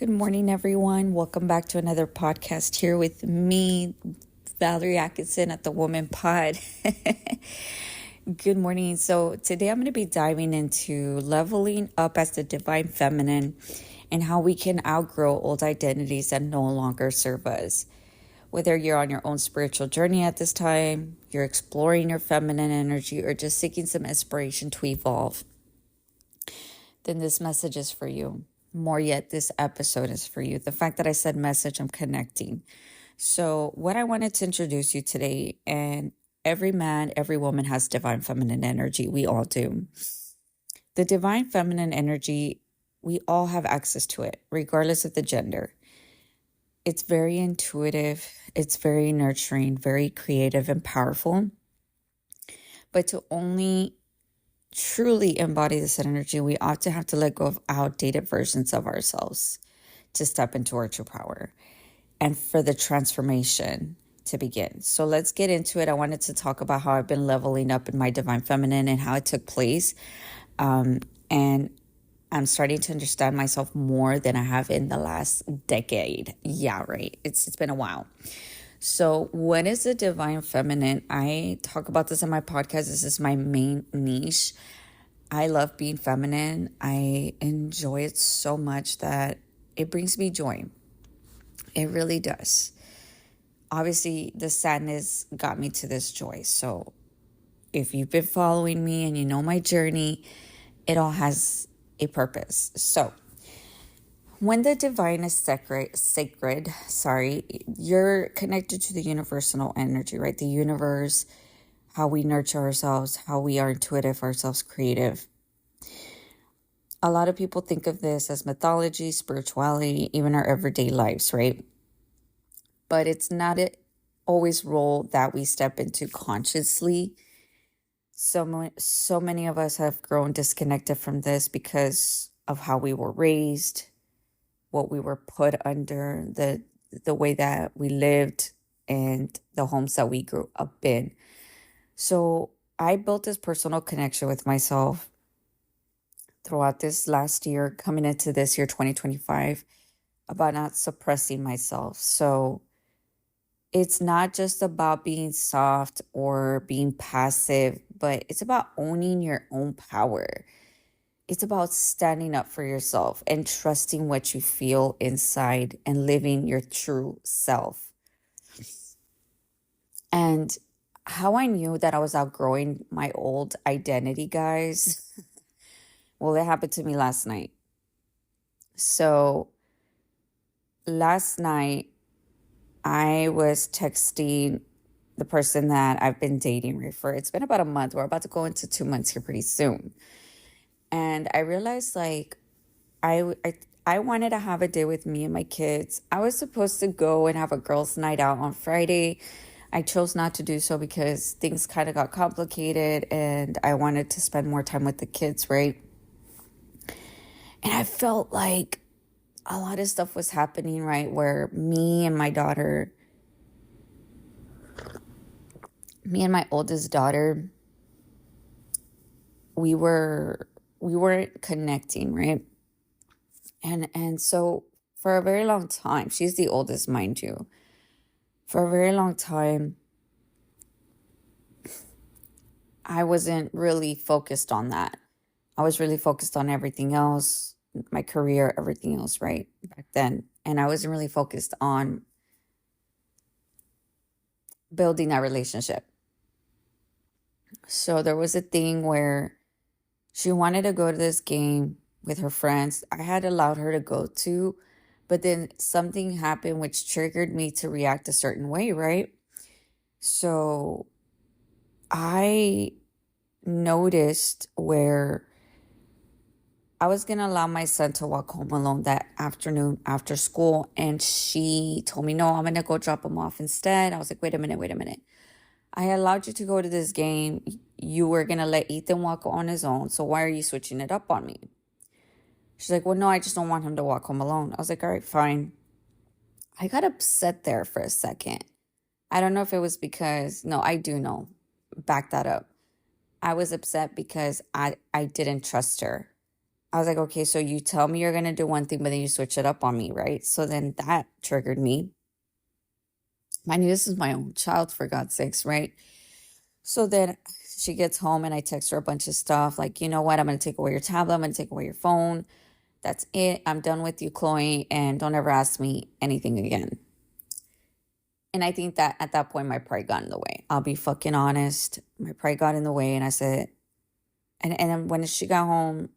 Good morning, everyone. Welcome back to another podcast here with me, Valerie Atkinson at the Woman Pod. Good morning. So, today I'm going to be diving into leveling up as the divine feminine and how we can outgrow old identities that no longer serve us. Whether you're on your own spiritual journey at this time, you're exploring your feminine energy, or just seeking some inspiration to evolve, then this message is for you. More yet, this episode is for you. The fact that I said message, I'm connecting. So, what I wanted to introduce you today, and every man, every woman has divine feminine energy. We all do. The divine feminine energy, we all have access to it, regardless of the gender. It's very intuitive, it's very nurturing, very creative and powerful. But to only truly embody this energy, we often have to let go of outdated versions of ourselves to step into our true power and for the transformation to begin. So let's get into it. I wanted to talk about how I've been leveling up in my divine feminine and how it took place. And I'm starting to understand myself more than I have in the last decade. Yeah, right. It's been a while. So what is the divine feminine? I talk about this in my podcast. This is my main niche. I love being feminine. I enjoy it so much that it brings me joy. It really does. Obviously, the sadness got me to this joy. So if you've been following me and you know my journey, it all has a purpose. So when the divine is sacred, you're connected to the universal energy, right? The universe, how we nurture ourselves, how we are intuitive ourselves, creative. A lot of people think of this as mythology, spirituality, even our everyday lives, right? But it's not always role that we step into consciously. So many of us have grown disconnected from this because of how we were raised, what we were put under, the way that we lived, and the homes that we grew up in. So I built this personal connection with myself throughout this last year, coming into this year, 2025, about not suppressing myself. So it's not just about being soft or being passive, but it's about owning your own power. It's about standing up for yourself and trusting what you feel inside and living your true self. And how I knew that I was outgrowing my old identity, guys, well, it happened to me last night. So last night, I was texting the person that I've been dating it's been about a month. We're about to go into 2 months here pretty soon. And I realized I wanted to have a day with me and my kids. I was supposed to go and have a girls' night out on Friday. I chose not to do so because things kind of got complicated and I wanted to spend more time with the kids, right? And I felt like a lot of stuff was happening, right? Where me and my oldest daughter, we weren't connecting, right? And so for a very long time, she's the oldest, mind you. For a very long time, I wasn't really focused on that. I was really focused on everything else, my career, everything else, right? Back then. And I wasn't really focused on building that relationship. So there was a thing where she wanted to go to this game with her friends. I had allowed her to go to, but then something happened which triggered me to react a certain way, right? So I noticed where I was going to allow my son to walk home alone that afternoon after school. And she told me, no, I'm going to go drop him off instead. I was like, wait a minute. I allowed you to go to this game. You were going to let Ethan walk on his own. So why are you switching it up on me? She's like, well, no, I just don't want him to walk home alone. I was like, all right, fine. I got upset there for a second. I don't know if it was because, no, I do know. Back that up. I was upset because I didn't trust her. I was like, okay, so you tell me you're going to do one thing, but then you switch it up on me, right? So then that triggered me. Mind you, this is my own child, for God's sakes, right? So then she gets home and I text her a bunch of stuff like, you know what? I'm going to take away your tablet. I'm going to take away your phone. That's it. I'm done with you, Chloe. And don't ever ask me anything again. And I think that at that point, my pride got in the way. I'll be fucking honest. My pride got in the way. And I said, and then when she got home,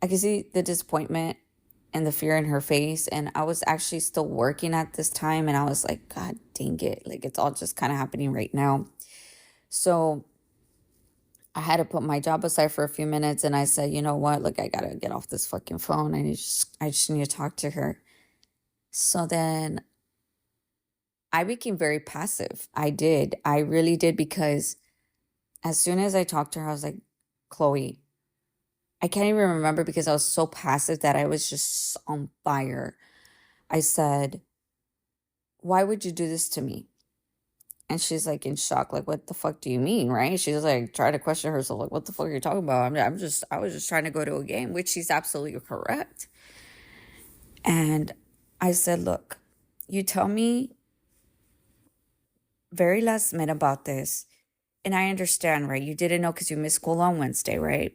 I could see the disappointment and the fear in her face. And I was actually still working at this time. And I was like, God dang it. Like, it's all just kind of happening right now. So I had to put my job aside for a few minutes. And I said, you know what? Look, I got to get off this fucking phone. I just need to talk to her. So then I became very passive. I did. I really did, because as soon as I talked to her, I was like, Chloe, I can't even remember because I was so passive that I was just on fire. I said, why would you do this to me? And she's like in shock, like, what the fuck do you mean, right? She's like trying to question herself, like, what the fuck are you talking about? I was just trying to go to a game, which she's absolutely correct. And I said, look, you tell me very last minute about this. And I understand, right? You didn't know because you missed school on Wednesday, right?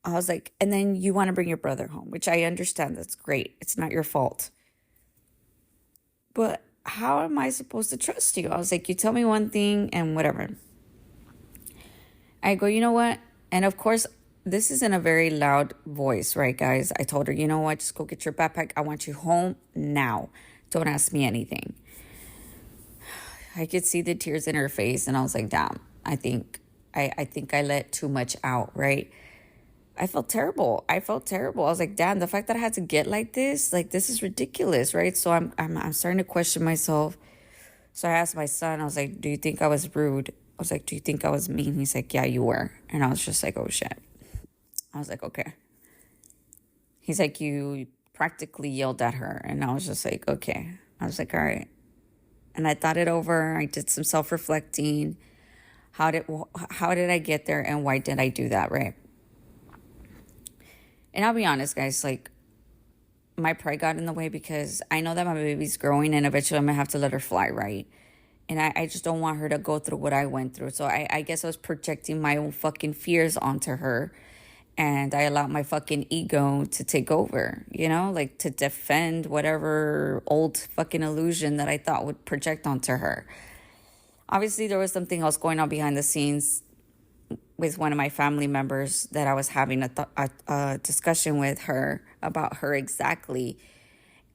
I was like, and then you want to bring your brother home, which I understand. That's great. It's not your fault. But how am I supposed to trust you? I was like, you tell me one thing and whatever. I go, you know what? And of course, this is in a very loud voice, right, guys? I told her, you know what? Just go get your backpack. I want you home now. Don't ask me anything. I could see the tears in her face, and I was like, damn, I think I let too much out, right? I felt terrible. I was like, damn, the fact that I had to get like this is ridiculous, right? So I'm starting to question myself. So I asked my son, I was like, do you think I was rude? I was like, do you think I was mean? He's like, yeah, you were. And I was just like, oh shit. I was like, okay. He's like, you practically yelled at her. And I was just like, okay. I was like, all right. And I thought it over. I did some self-reflecting. How did I get there, and why did I do that, right? And I'll be honest, guys, like, my pride got in the way because I know that my baby's growing and eventually I'm going to have to let her fly, right? And I just don't want her to go through what I went through. So I guess I was projecting my own fucking fears onto her. And I allowed my fucking ego to take over, like to defend whatever old fucking illusion that I thought would project onto her. Obviously, there was something else going on behind the scenes with one of my family members that I was having a discussion with her about her exactly.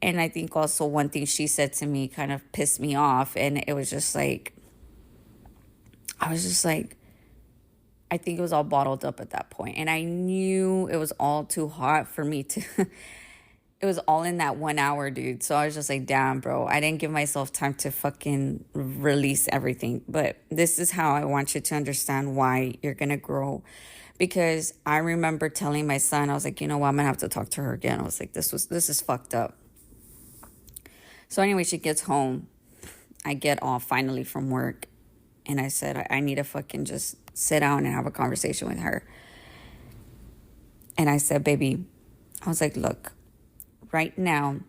And I think also one thing she said to me kind of pissed me off. And it was just like, I was just like, I think it was all bottled up at that point. And I knew it was all too hot for me to, it was all in that 1 hour, dude. So I was just like, damn, bro, I didn't give myself time to fucking release everything. But this is how I want you to understand why you're going to grow. Because I remember telling my son, I was like, you know what, I'm going to have to talk to her again. I was like, this is fucked up. So anyway, she gets home. I get off finally from work. And I said, I need to fucking just sit down and have a conversation with her. And I said, baby, I was like, look, right now,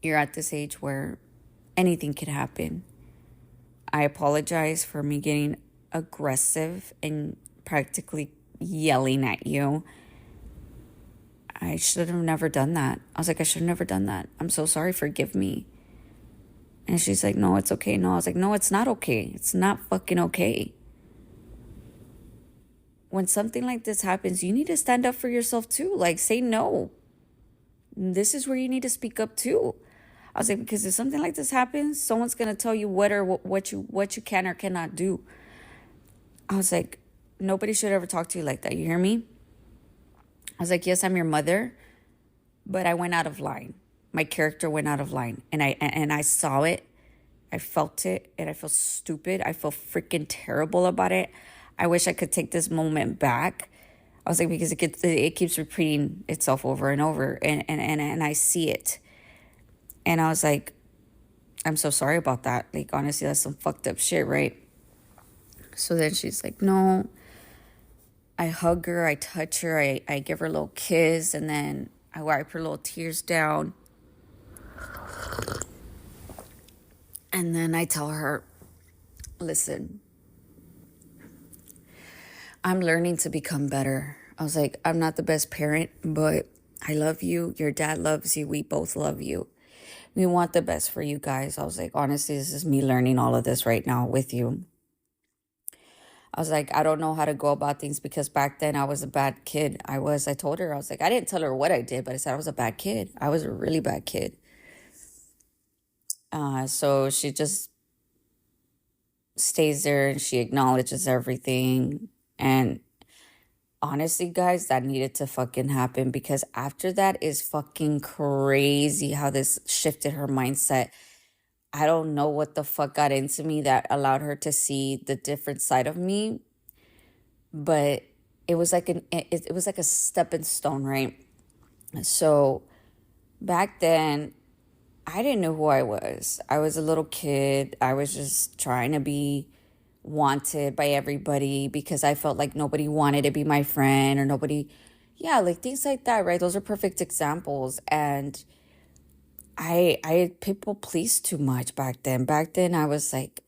you're at this age where anything could happen. I apologize for me getting aggressive and practically yelling at you. I should have never done that. I was like, I should have never done that. I'm so sorry. Forgive me. And she's like, no, it's okay. No, I was like, no, it's not okay. It's not fucking okay. When something like this happens, you need to stand up for yourself too. Like, say no. This is where you need to speak up too. I was like, because if something like this happens, someone's going to tell you what you can or cannot do. I was like, nobody should ever talk to you like that. You hear me? I was like, yes, I'm your mother, but I went out of line. My character went out of line, and I saw it. I felt it, and I feel stupid. I feel freaking terrible about it. I wish I could take this moment back. I was like, because it keeps repeating itself over and over, and I see it. And I was like, I'm so sorry about that. Like, honestly, that's some fucked up shit, right? So then she's like, no, I hug her, I touch her, I give her a little kiss, and then I wipe her little tears down. And then I tell her, listen, I'm learning to become better. I was like, I'm not the best parent, but I love you. Your dad loves you. We both love you. We want the best for you guys. I was like, honestly, this is me learning all of this right now with you. I was like, I don't know how to go about things because back then I was a bad kid. I told her, I was like, I didn't tell her what I did, but I said I was a bad kid. I was a really bad kid. So she just stays there and she acknowledges everything. And honestly, guys, that needed to fucking happen because after that is fucking crazy how this shifted her mindset. I don't know what the fuck got into me that allowed her to see the different side of me, but it was like it was like a stepping stone, right? So back then, I didn't know who I was. I was a little kid. I was just trying to be wanted by everybody because I felt like nobody wanted to be my friend or nobody, yeah, like things like that, right? Those are perfect examples. And I people pleased too much back then. Back then I was like,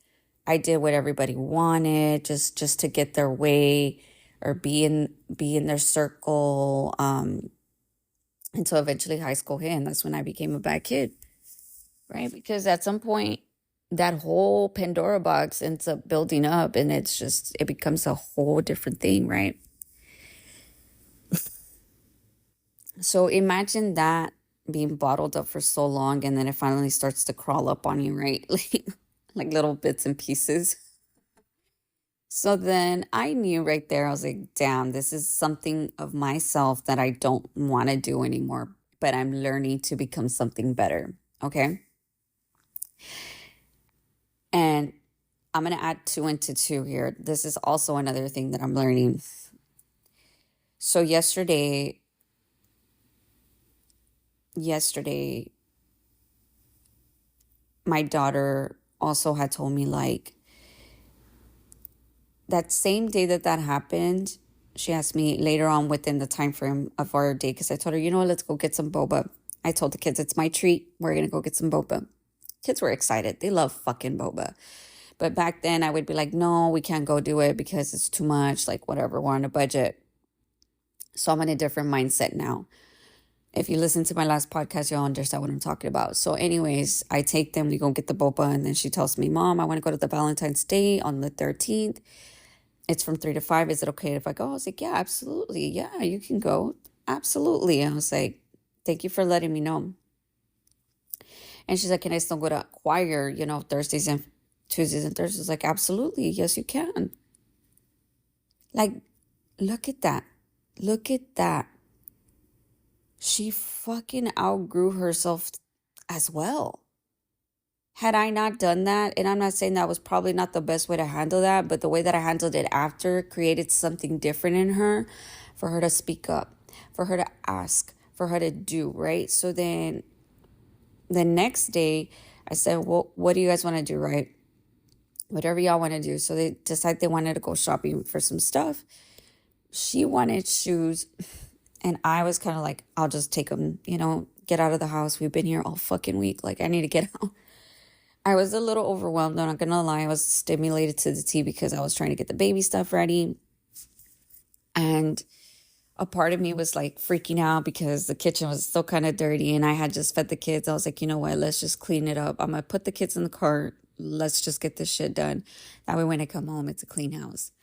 I did what everybody wanted just to get their way or be in their circle. Until eventually high school hit, and that's when I became a bad kid, right? Because at some point that whole Pandora box ends up building up and it becomes a whole different thing, right? So imagine that being bottled up for so long and then it finally starts to crawl up on you, right? Like little bits and pieces. So then I knew right there, I was like, damn, this is something of myself that I don't want to do anymore, but I'm learning to become something better. Okay. And I'm going to add two into two here. This is also another thing that I'm learning. So yesterday, my daughter also had told me like that same day that happened, she asked me later on within the time frame of our day, because I told her, you know what, let's go get some boba. I told the kids, it's my treat. We're going to go get some boba. Kids were excited. They love fucking boba. But back then I would be like, no, we can't go do it because it's too much, like whatever, we're on a budget. So I'm in a different mindset now. If you listen to my last podcast, you'll understand what I'm talking about. So anyways, I take them, we go get the boba, and then she tells me, Mom, I want to go to the Valentine's Day on the 13th. It's from 3 to 5. Is it okay if I go? I was like, yeah, absolutely. Yeah, you can go. Absolutely. I was like, thank you for letting me know. And she's like, can I still go to choir, Thursdays and Tuesdays and Thursdays? Like, absolutely. Yes, you can. Like, look at that. Look at that. She fucking outgrew herself as well. Had I not done that, and I'm not saying that was probably not the best way to handle that, but the way that I handled it after created something different in her for her to speak up, for her to ask, for her to do, right? So then the next day I said, well, what do you guys want to do, right? Whatever y'all want to do. So they decided they wanted to go shopping for some stuff. She wanted shoes. And I was kind of like, I'll just take them, get out of the house. We've been here all fucking week. Like, I need to get out. I was a little overwhelmed. I'm not going to lie. I was stimulated to the T because I was trying to get the baby stuff ready. And a part of me was like freaking out because the kitchen was still kind of dirty and I had just fed the kids. I was like, you know what? Let's just clean it up. I'm going to put the kids in the car. Let's just get this shit done. That way when I come home, it's a clean house.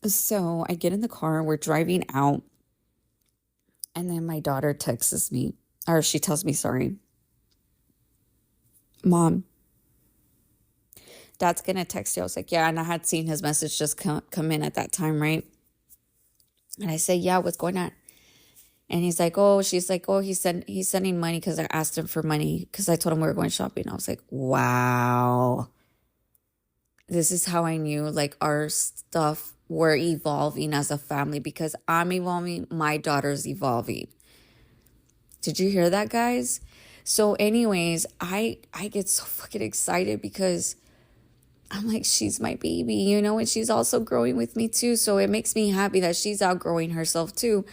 So I get in the car, we're driving out, and then my daughter texts me, or she tells me, sorry, Mom, Dad's going to text you. I was like, yeah, and I had seen his message just come in at that time, right? And I say, yeah, what's going on? And she's like, oh, he's sending money because I asked him for money because I told him we were going shopping. I was like, wow. This is how I knew like our stuff we're evolving as a family because I'm evolving, my daughter's evolving. Did you hear that, guys? So anyways, I get so fucking excited because I'm like, she's my baby, you know, and she's also growing with me too. So it makes me happy that she's outgrowing herself too.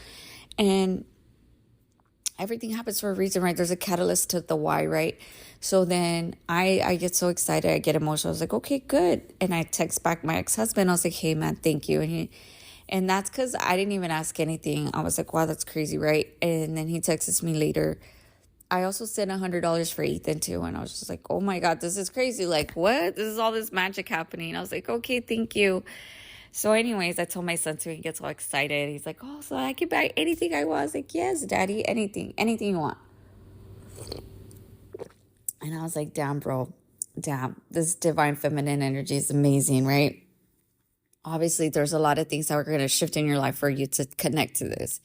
And everything happens for a reason, right? There's a catalyst to the why, right? So then I get so excited, I get emotional. I was like, okay, good. And I text back my ex-husband. I was like, hey man, thank you. And that's because I didn't even ask anything. I was like, wow, that's crazy, right? And then he texts me later. I also sent $100 for Ethan too. And I was just like, oh my God, this is crazy. Like, what? This is all this magic happening. I was like, okay, thank you. So anyways, I told my son too, he gets all excited. He's like, oh, so I can buy anything I want. I was like, yes, daddy, anything you want. And I was like, damn, bro, damn, this divine feminine energy is amazing, right? Obviously, there's a lot of things that are going to shift in your life for you to connect to this.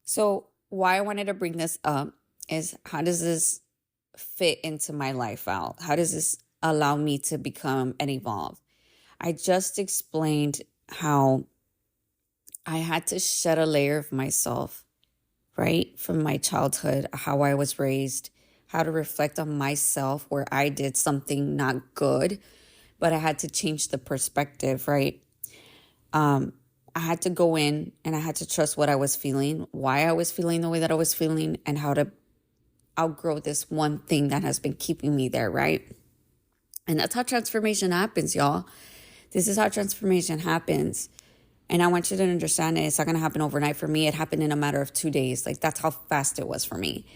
So why I wanted to bring this up is, how does this fit into my life, Val? How does this allow me to become and evolve? I just explained how I had to shed a layer of myself, right? From my childhood, how I was raised, how to reflect on myself where I did something not good, but I had to change the perspective, right? I had to go in and I had to trust what I was feeling, why I was feeling the way that I was feeling, and how to outgrow this one thing that has been keeping me there, right? And that's how transformation happens, y'all. This is how transformation happens. And I want you to understand it. It's not going to happen overnight for me. It happened in a matter of 2 days. Like, that's how fast it was for me.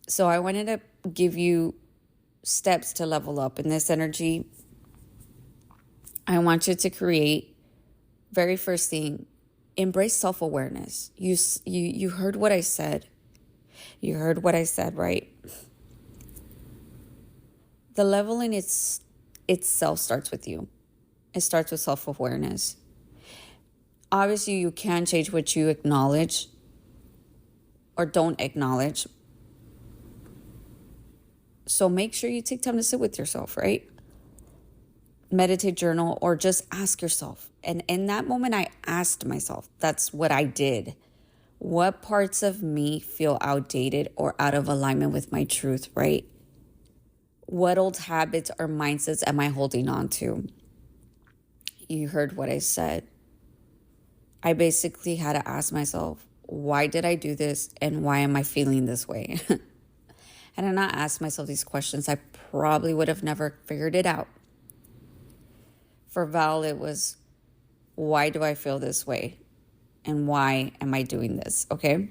So I wanted to give you steps to level up in this energy. I want you to create, very first thing, embrace self-awareness. You heard what I said. You heard what I said, right? The leveling itself starts with you. It starts with self-awareness. Obviously, you can change what you acknowledge or don't acknowledge. So make sure you take time to sit with yourself, right? Meditate, journal, or just ask yourself. And in that moment, I asked myself, that's what I did. What parts of me feel outdated or out of alignment with my truth, right? What old habits or mindsets am I holding on to? You heard what I said. I basically had to ask myself, why did I do this and why am I feeling this way? Had I not asked myself these questions, I probably would have never figured it out. For Val, it was, why do I feel this way? And why am I doing this? Okay.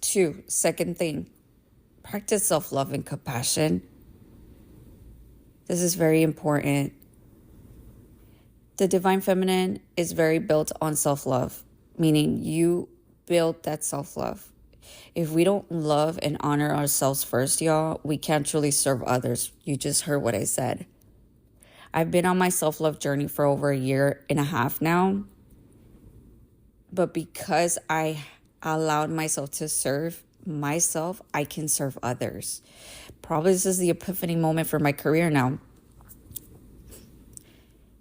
2, second thing, practice self-love and compassion. This is very important. The divine feminine is very built on self-love, meaning you build that self-love. If we don't love and honor ourselves first, y'all, we can't truly serve others. You just heard what I said. I've been on my self-love journey for over 1.5 years now. But because I allowed myself to serve myself, I can serve others. Probably this is the epiphany moment for my career now.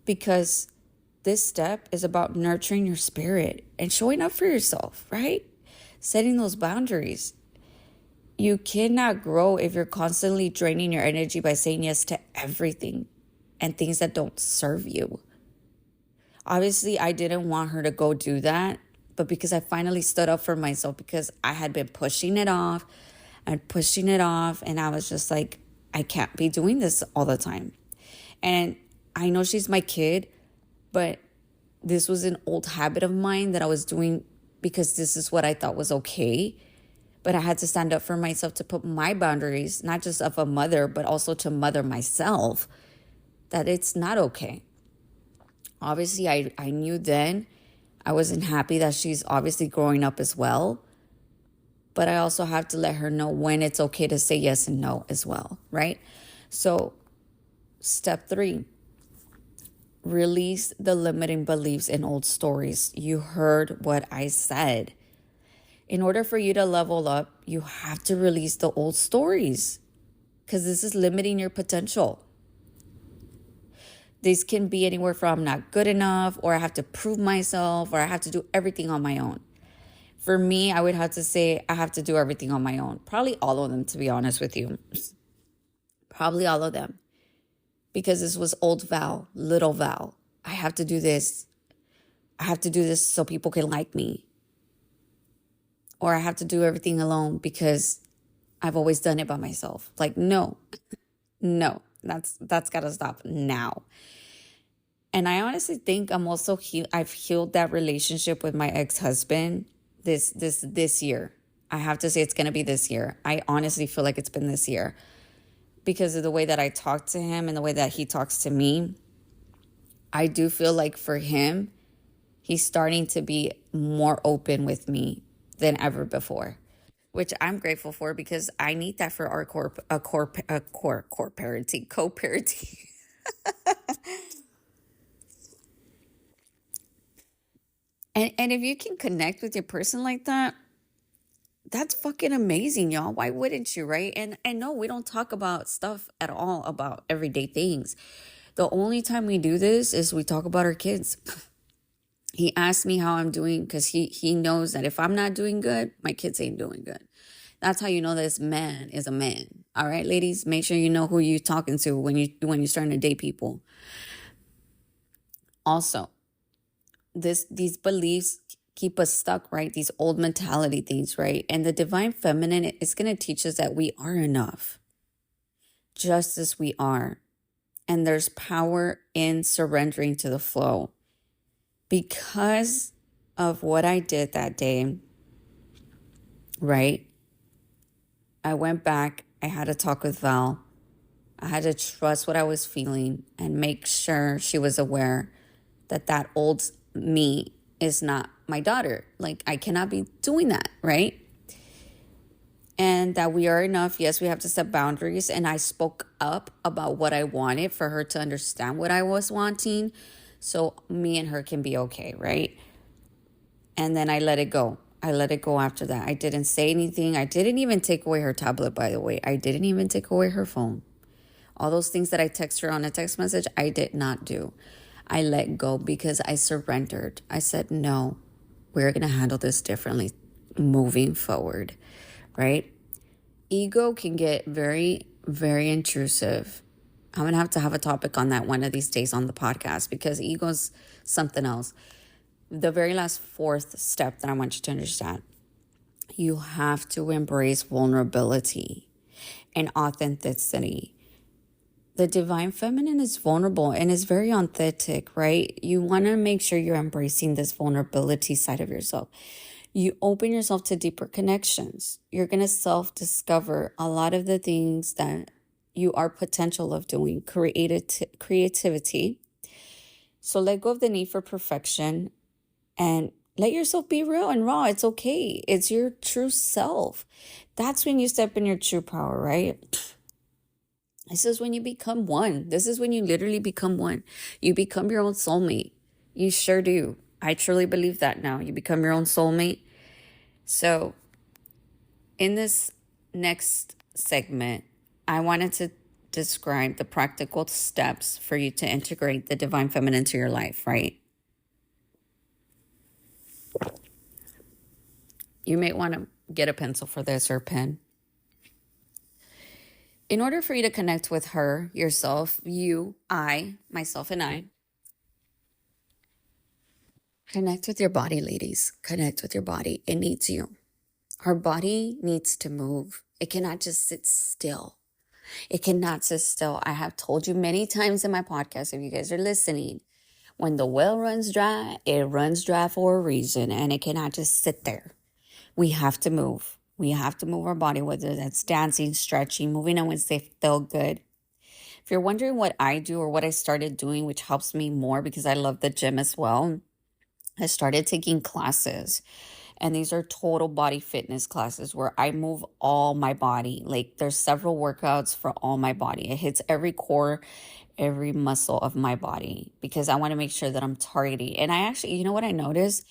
Because this step is about nurturing your spirit and showing up for yourself, right? Setting those boundaries. You cannot grow if you're constantly draining your energy by saying yes to everything and things that don't serve you. Obviously, I didn't want her to go do that, but because I finally stood up for myself, because I had been pushing it off, and I was just like, I can't be doing this all the time. And I know she's my kid, but this was an old habit of mine that I was doing because this is what I thought was okay. But I had to stand up for myself to put my boundaries, not just of a mother, but also to mother myself, that it's not okay. Obviously, I knew then I wasn't happy that she's obviously growing up as well. But I also have to let her know when it's okay to say yes and no as well, right? So step 3, release the limiting beliefs in old stories. You heard what I said. In order for you to level up, you have to release the old stories because this is limiting your potential. These can be anywhere from I'm not good enough, or I have to prove myself, or I have to do everything on my own. For me, I would have to say I have to do everything on my own. Probably all of them, to be honest with you. Probably all of them. Because this was old Val, little Val. I have to do this. I have to do this so people can like me. Or I have to do everything alone because I've always done it by myself. Like, no, that's got to stop now. And I honestly think I'm also I've healed that relationship with my ex-husband this year. I have to say it's going to be this year. I honestly feel like it's been this year because of the way that I talk to him and the way that he talks to me. I do feel like for him, he's starting to be more open with me than ever before, which I'm grateful for because I need that for our co-parenting. And if you can connect with your person like that, that's fucking amazing, y'all. Why wouldn't you, right? And no, we don't talk about stuff at all about everyday things. The only time we do this is we talk about our kids. He asked me how I'm doing because he knows that if I'm not doing good, my kids ain't doing good. That's how you know this man is a man. All right, ladies, make sure you know who you're talking to when you're starting to date people. Also, these beliefs keep us stuck, right? These old mentality things, right? And the divine feminine is going to teach us that we are enough, just as we are. And there's power in surrendering to the flow. Because of what I did that day, right? I went back. I had a talk with Val. I had to trust what I was feeling and make sure she was aware that that old me is not my daughter. Like, I cannot be doing that, right? And that we are enough. Yes, we have to set boundaries. And I spoke up about what I wanted for her to understand what I was wanting. So me and her can be okay, right? And then I let it go. I let it go after that. I didn't say anything. I didn't even take away her tablet, by the way. I didn't even take away her phone. All those things that I text her on a text message, I did not do. I let go because I surrendered. I said, no, we're going to handle this differently moving forward, right? Ego can get very, very intrusive. I'm going to have a topic on that one of these days on the podcast because ego's something else. The very last fourth step that I want you to understand, you have to embrace vulnerability and authenticity. The divine feminine is vulnerable and is very authentic, right? You want to make sure you're embracing this vulnerability side of yourself. You open yourself to deeper connections. You're going to self-discover a lot of the things that you are potential of doing, creativity. So let go of the need for perfection and let yourself be real and raw. It's okay. It's your true self. That's when you step in your true power, right? This is when you become one. This is when you literally become one. You become your own soulmate. You sure do. I truly believe that now. You become your own soulmate. So in this next segment, I wanted to describe the practical steps for you to integrate the divine feminine into your life, right? You may want to get a pencil for this or a pen. In order for you to connect with her, yourself, you, I, myself and I, connect with your body, ladies. Connect with your body. It needs you. Our body needs to move. It cannot just sit still. It cannot sit still. I have told you many times in my podcast, if you guys are listening, when the well runs dry, it runs dry for a reason, and it cannot just sit there. We have to move. We have to move our body, whether that's dancing, stretching, moving on when they feel good. If you're wondering what I do or what I started doing, which helps me more because I love the gym as well, I started taking classes. And these are total body fitness classes where I move all my body. Like, there's several workouts for all my body. It hits every core, every muscle of my body because I want to make sure that I'm targeting. And I actually, you know what I noticed?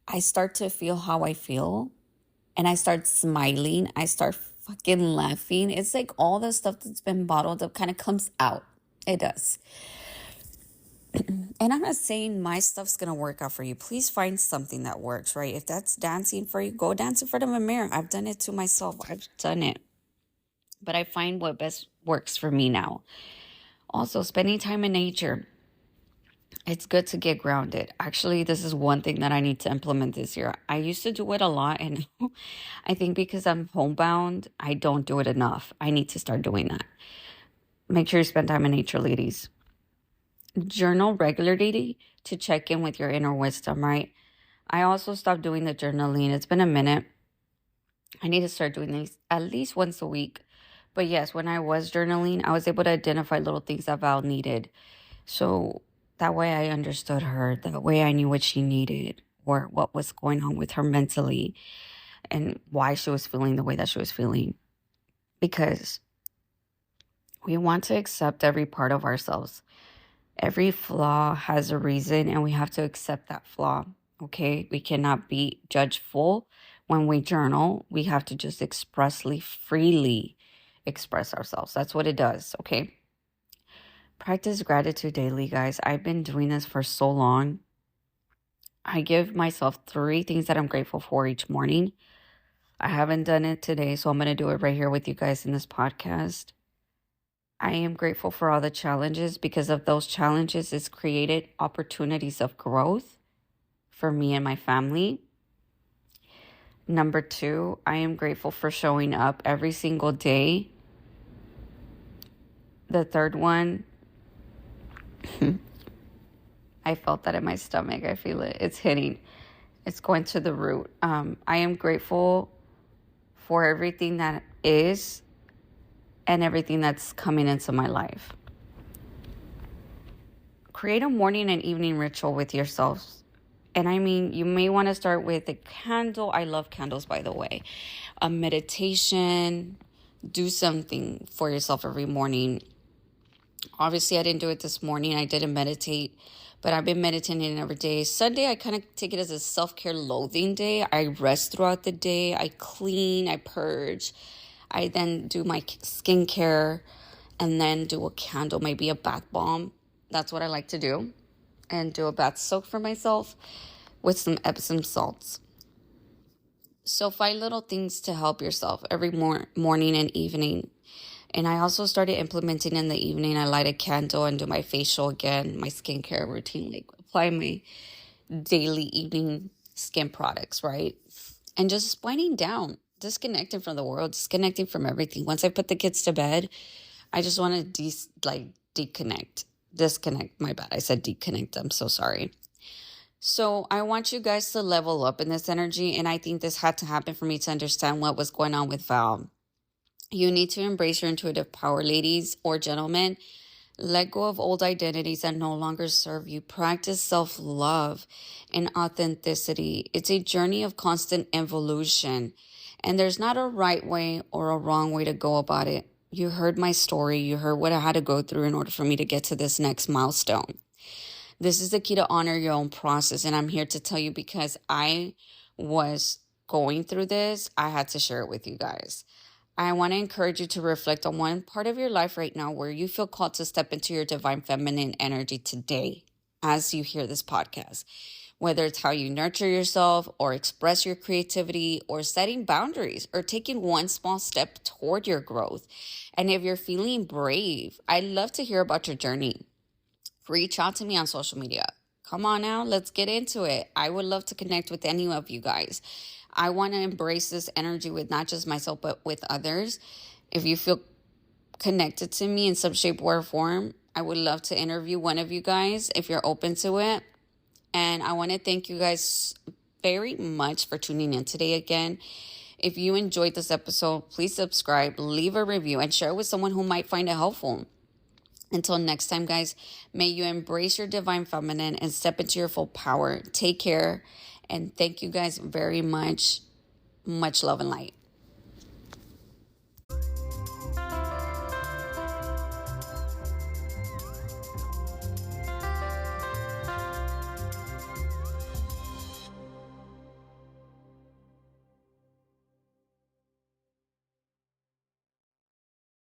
I start to feel how I feel and I start smiling. I start fucking laughing. It's like all the stuff that's been bottled up kind of comes out. It does. And I'm not saying my stuff's going to work out for you. Please find something that works, right? If that's dancing for you, go dance in front of a mirror. I've done it to myself. I've done it. but I find what best works for me now. Also, spending time in nature. It's good to get grounded. Actually, this is one thing that I need to implement this year. I used to do it a lot, and I think because I'm homebound, I don't do it enough. I need to start doing that. Make sure you spend time in nature, ladies. Journal regularly to check in with your inner wisdom, right? I also stopped doing the journaling. It's been a minute. I need to start doing these at least once a week. But yes, when I was journaling, I was able to identify little things that Val needed. So that way I understood her. That way I knew what she needed or what was going on with her mentally and why she was feeling the way that she was feeling. Because we want to accept every part of ourselves. Every flaw has a reason, and we have to accept that flaw. Okay? We cannot be judgeful when we journal. We have to just expressly, freely express ourselves. That's what it does. Okay? Practice gratitude daily, guys. I've been doing this for so long. I give myself 3 things that I'm grateful for each morning. I haven't done it today, so I'm going to do it right here with you guys in this podcast. I am grateful for all the challenges because of those challenges. It's created opportunities of growth for me and my family. Number 2, I am grateful for showing up every single day. The third one, I felt that in my stomach. I feel it. It's hitting. It's going to the root. I am grateful for everything that is and everything that's coming into my life. Create a morning and evening ritual with yourselves. And I mean, you may want to start with a candle. I love candles, by the way. A meditation. Do something for yourself every morning. Obviously, I didn't do it this morning. I didn't meditate, but I've been meditating every day. Sunday, I kind of take it as a self-care loathing day. I rest throughout the day. I clean, I purge. I then do my skincare and then do a candle, maybe a bath bomb. That's what I like to do. And do a bath soak for myself with some Epsom salts. So find little things to help yourself every morning and evening. And I also started implementing in the evening. I light a candle and do my facial again, my skincare routine, like apply my daily evening skin products, right? And just winding down, disconnecting from the world, disconnecting from everything. Once I put the kids to bed, I just want to disconnect. My bad. I said deconnect. I'm so sorry. So I want you guys to level up in this energy. And I think this had to happen for me to understand what was going on with Val. You need to embrace your intuitive power, ladies or gentlemen. Let go of old identities that no longer serve you. Practice self-love and authenticity. It's a journey of constant evolution. And there's not a right way or a wrong way to go about it. You heard my story. You heard what I had to go through in order for me to get to this next milestone. This is the key to honor your own process. And I'm here to tell you because I was going through this, I had to share it with you guys. I want to encourage you to reflect on one part of your life right now where you feel called to step into your divine feminine energy today as you hear this podcast. Whether it's how you nurture yourself or express your creativity or setting boundaries or taking one small step toward your growth. And if you're feeling brave, I'd love to hear about your journey. Reach out to me on social media. Come on now, let's get into it. I would love to connect with any of you guys. I want to embrace this energy with not just myself, but with others. If you feel connected to me in some shape or form, I would love to interview one of you guys if you're open to it. And I want to thank you guys very much for tuning in today again. If you enjoyed this episode, please subscribe, leave a review, and share it with someone who might find it helpful. Until next time, guys, may you embrace your divine feminine and step into your full power. Take care. And thank you guys very much. Much love and light.